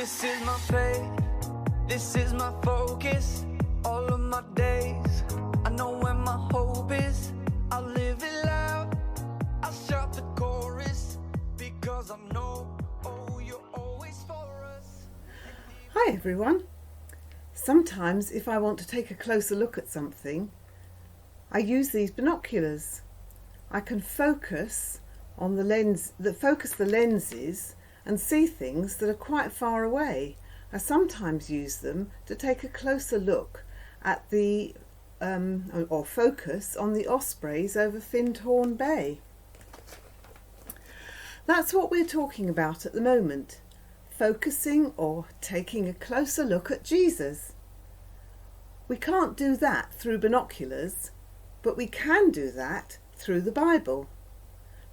This is my faith, this is my focus, all of my days. I know where my hope is, I'll live it loud, I'll shout the chorus, because I know, oh, you're always for us. Hi everyone. Sometimes if I want to take a closer look at something, I use these binoculars. I can focus on the lenses and see things that are quite far away. I sometimes use them to take a closer look at the or focus on the ospreys over Findhorn Bay. That's what we're talking about at the moment, focusing or taking a closer look at Jesus. We can't do that through binoculars, but we can do that through the Bible.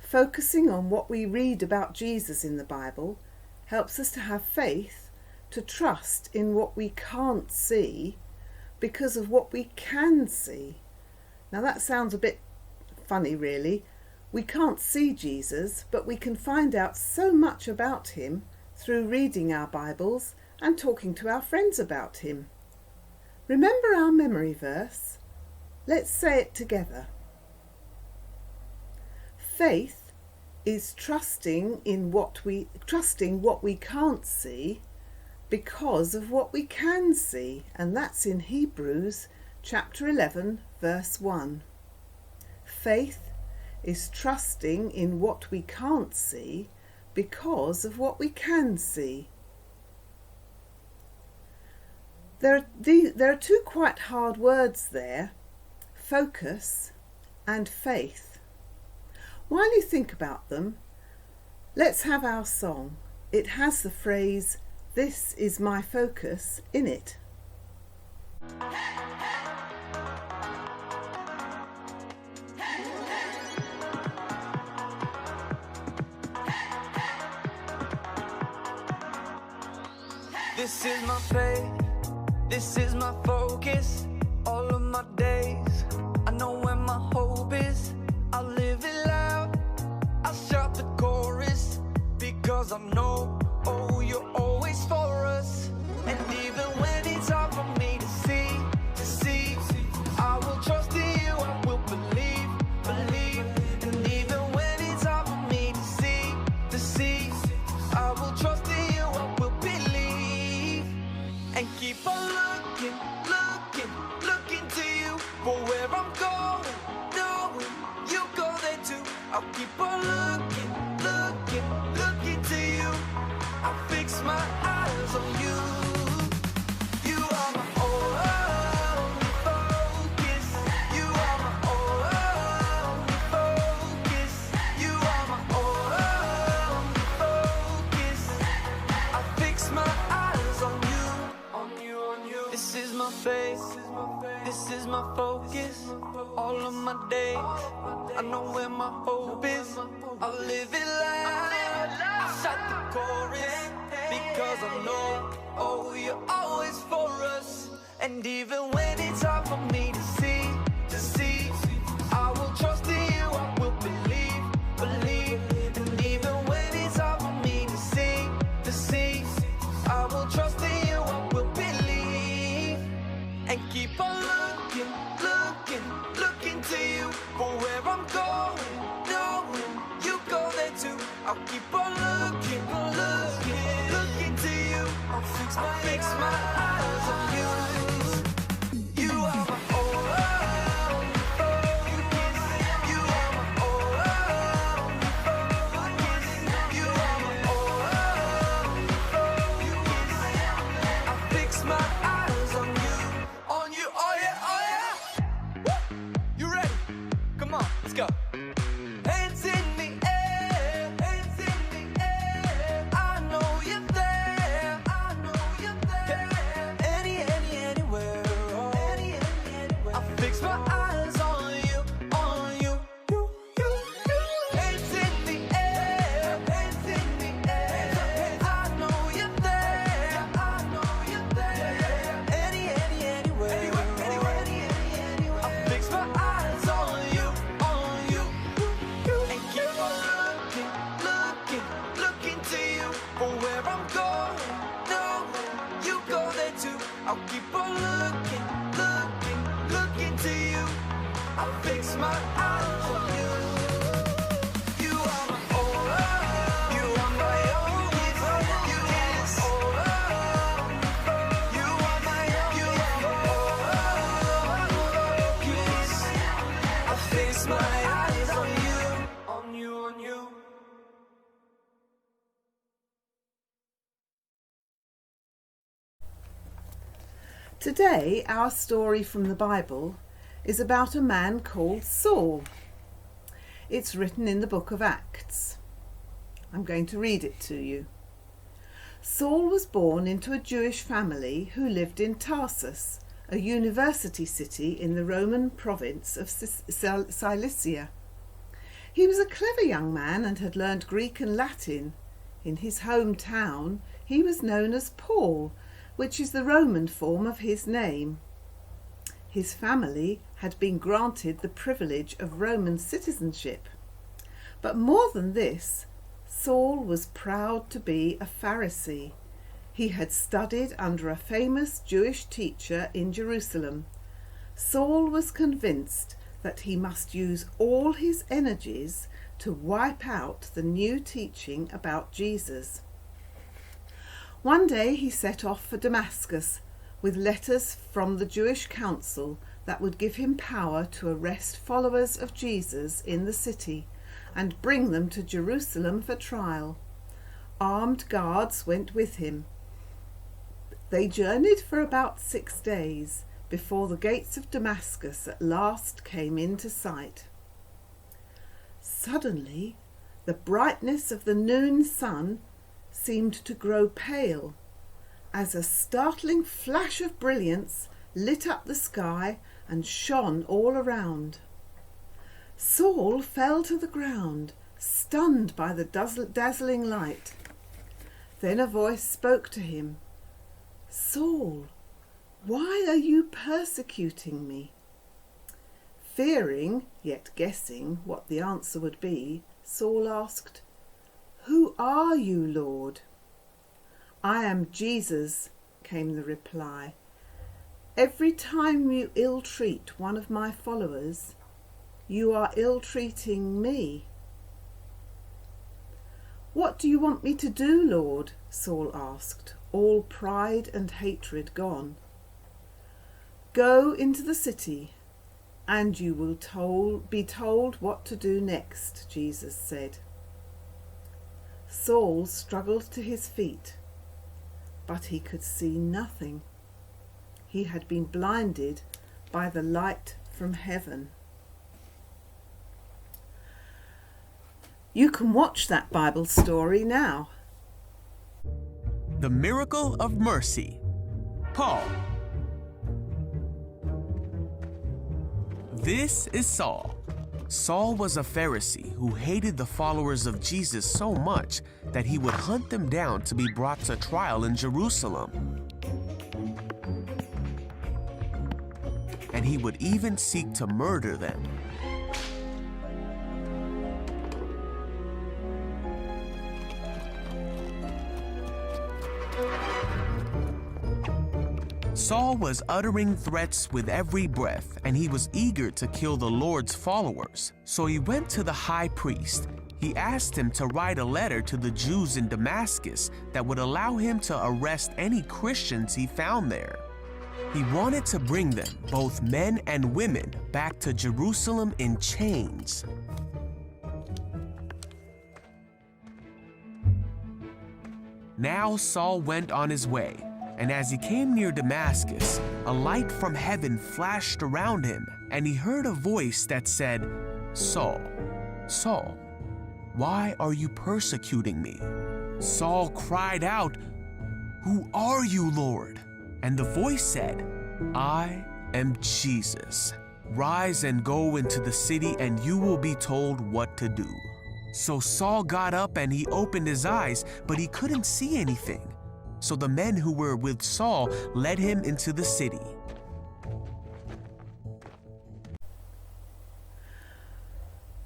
Focusing on what we read about Jesus in the Bible helps us to have faith, to trust in what we can't see because of what we can see. Now that sounds a bit funny really. We can't see Jesus, but we can find out so much about him through reading our Bibles and talking to our friends about him. Remember our memory verse? Let's say it together. Faith is trusting what we can't see because of what we can see, and that's in Hebrews chapter 11 verse 1. Faith is trusting in what we can't see because of what we can see. There are two quite hard words there, focus and faith. While you think about them, let's have our song. It has the phrase, "This is my focus," in it. This is my faith, this is my focus, all of my days. I know where my hope is, I'll live it loud, I'll shout the chorus, because I know, oh, you're always for us. And even when it's hard for me to see, I will trust in you, I will believe. And even when it's hard for me to see, I will trust in you, I will believe. And keep on looking to you for where I'm going, knowing you go there too. I'll keep on looking to you. I fix my eyes on you. You are my only focus. You are my only focus. You are my only focus. I fix my eyes on you. This is my faith. This is my focus. All of my days, I know where my hope is. I'll live it loud, I'll shout the chorus, because I know, oh, you're always for us. And even when it's hard for me to see, I will trust in you, I will believe. And even when it's hard for me to see, I will trust in you, I will believe. And keep on looking to you for where I'm going, knowing you go there too. I'll keep on looking to you. I'll fix my eyes on you. Today, our story from the Bible is about a man called Saul. It's written in the book of Acts. I'm going to read it to you. Saul was born into a Jewish family who lived in Tarsus, a university city in the Roman province of Cilicia. He was a clever young man and had learned Greek and Latin. In his hometown, he was known as Paul, which is the Roman form of his name. His family had been granted the privilege of Roman citizenship. But more than this, Saul was proud to be a Pharisee. He had studied under a famous Jewish teacher in Jerusalem. Saul was convinced that he must use all his energies to wipe out the new teaching about Jesus. One day he set off for Damascus with letters from the Jewish council that would give him power to arrest followers of Jesus in the city and bring them to Jerusalem for trial. Armed guards went with him. They journeyed for about 6 days before the gates of Damascus at last came into sight. Suddenly, the brightness of the noon sun seemed to grow pale as a startling flash of brilliance lit up the sky and shone all around. Saul fell to the ground, stunned by the dazzling light. Then a voice spoke to him, "Saul, why are you persecuting me?" Fearing, yet guessing what the answer would be, Saul asked, "Who are you, Lord?" "I am Jesus," came the reply. "Every time you ill-treat one of my followers, you are ill-treating me." "What do you want me to do, Lord?" Saul asked, all pride and hatred gone. "Go into the city, and you will be told what to do next," Jesus said. Saul struggled to his feet, but he could see nothing. He had been blinded by the light from heaven. You can watch that Bible story now. The Miracle of Mercy. Paul. This is Saul. Saul was a Pharisee who hated the followers of Jesus so much that he would hunt them down to be brought to trial in Jerusalem. And he would even seek to murder them. Saul was uttering threats with every breath, and he was eager to kill the Lord's followers. So he went to the high priest. He asked him to write a letter to the Jews in Damascus that would allow him to arrest any Christians he found there. He wanted to bring them, both men and women, back to Jerusalem in chains. Now Saul went on his way, and as he came near Damascus, a light from heaven flashed around him, and he heard a voice that said, "Saul, Saul, why are you persecuting me?" Saul cried out, "Who are you, Lord?" And the voice said, "I am Jesus. Rise and go into the city, and you will be told what to do." So Saul got up and he opened his eyes, but he couldn't see anything. So the men who were with Saul led him into the city.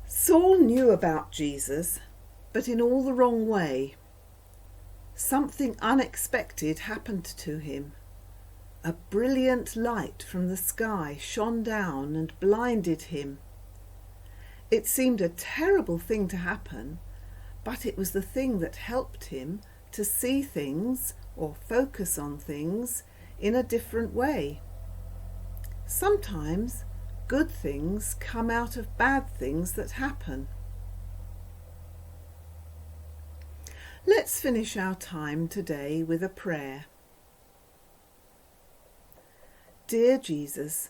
Saul knew about Jesus, but in all the wrong way. Something unexpected happened to him. A brilliant light from the sky shone down and blinded him. It seemed a terrible thing to happen, but it was the thing that helped him to see things or focus on things in a different way. Sometimes good things come out of bad things that happen. Let's finish our time today with a prayer. Dear Jesus,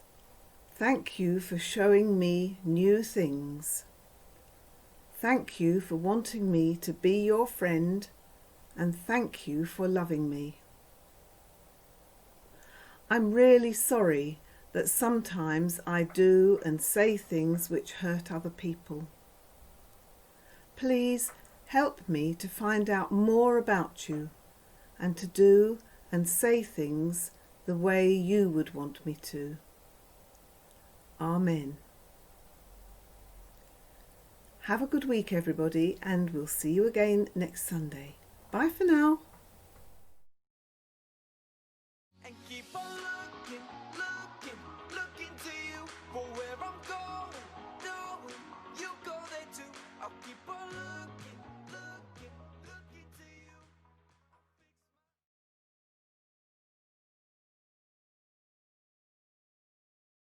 thank you for showing me new things. Thank you for wanting me to be your friend, and thank you for loving me. I'm really sorry that sometimes I do and say things which hurt other people. Please help me to find out more about you and to do and say things the way you would want me to. Amen. Have a good week, everybody, and we'll see you again next Sunday. Bye for now.